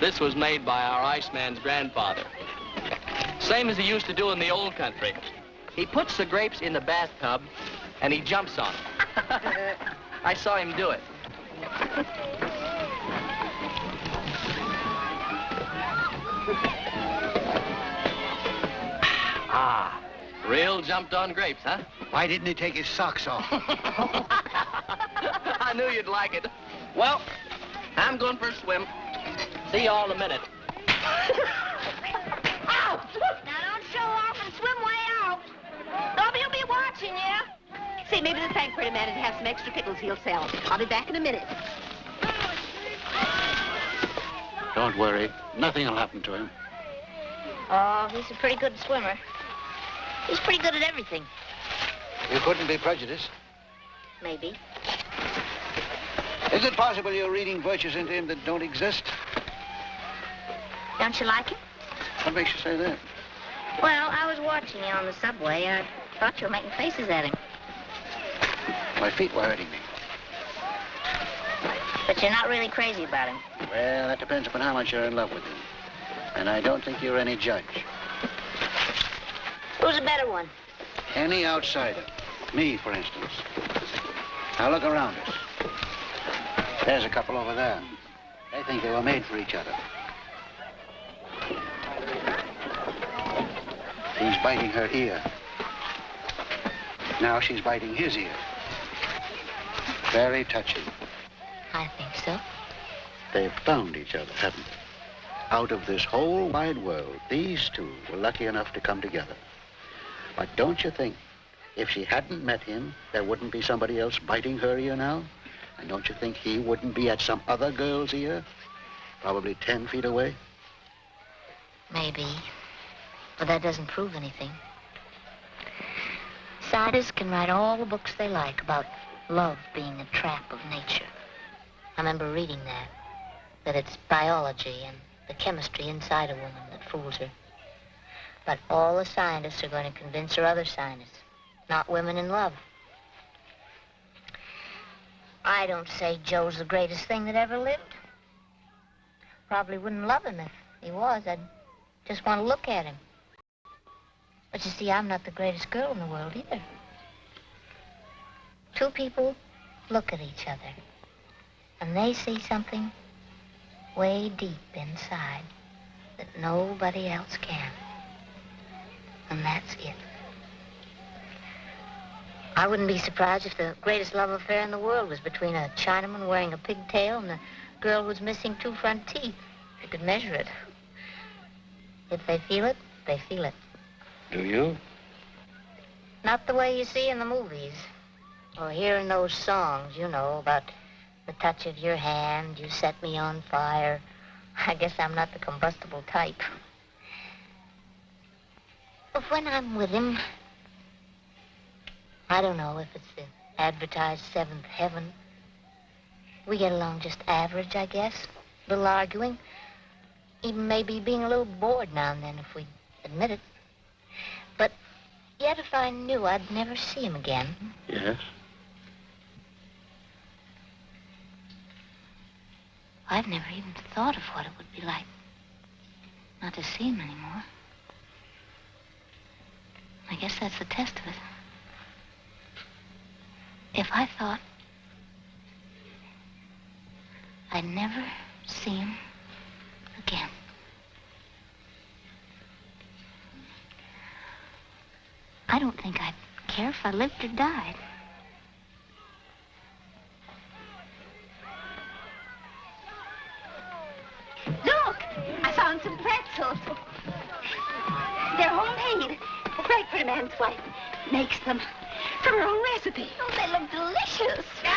This was made by our Iceman's grandfather. Same as he used to do in the old country. He puts the grapes in the bathtub and he jumps on them. I saw him do it. Ah, real jumped on grapes, huh? Why didn't he take his socks off? I knew you'd like it. Well, I'm going for a swim. See you all in a minute. Out! Now don't show off and swim way out. Nobody will be watching you. Say, maybe the thank pretty man will have some extra pickles he'll sell. I'll be back in a minute. Don't worry. Nothing will happen to him. Oh, he's a pretty good swimmer. He's pretty good at everything. You couldn't be prejudiced. Maybe. Is it possible you're reading virtues into him that don't exist? Don't you like him? What makes you say that? Well, I was watching you on the subway. I thought you were making faces at him. My feet were hurting me. But you're not really crazy about him. Well, that depends upon how much you're in love with him. And I don't think you're any judge. Who's a better one? Any outsider. Me, for instance. Now look around us. There's a couple over there. They think they were made for each other. He's biting her ear. Now she's biting his ear. Very touching. I think so. They've found each other, haven't they? Out of this whole wide world, these two were lucky enough to come together. But don't you think, if she hadn't met him, there wouldn't be somebody else biting her ear now? And don't you think he wouldn't be at some other girl's ear? Probably 10 feet away? Maybe. But that doesn't prove anything. Scientists can write all the books they like about love being a trap of nature. I remember reading that it's biology and the chemistry inside a woman that fools her. But all the scientists are going to convince her other scientists, not women in love. I don't say Joe's the greatest thing that ever lived. Probably wouldn't love him if he was. I'd just want to look at him. But you see, I'm not the greatest girl in the world either. Two people look at each other, and they see something way deep inside that nobody else can. And that's it. I wouldn't be surprised if the greatest love affair in the world was between a Chinaman wearing a pigtail and a girl who's missing 2 front teeth. If you could measure it. If they feel it, they feel it. Do you? Not the way you see in the movies. Or hear in those songs, you know, about the touch of your hand, you set me on fire. I guess I'm not the combustible type. But when I'm with him, I don't know if it's the advertised 7th heaven. We get along just average, I guess. A little arguing. Even maybe being a little bored now and then if we admit it. But yet if I knew I'd never see him again. Yes? I've never even thought of what it would be like not to see him anymore. I guess that's the test of it. If I thought I'd never see him again. I don't think I'd care if I lived or died. Look, I found some pretzels. They're homemade. Right for a man's wife makes them from her own recipe. Oh, they look delicious. No,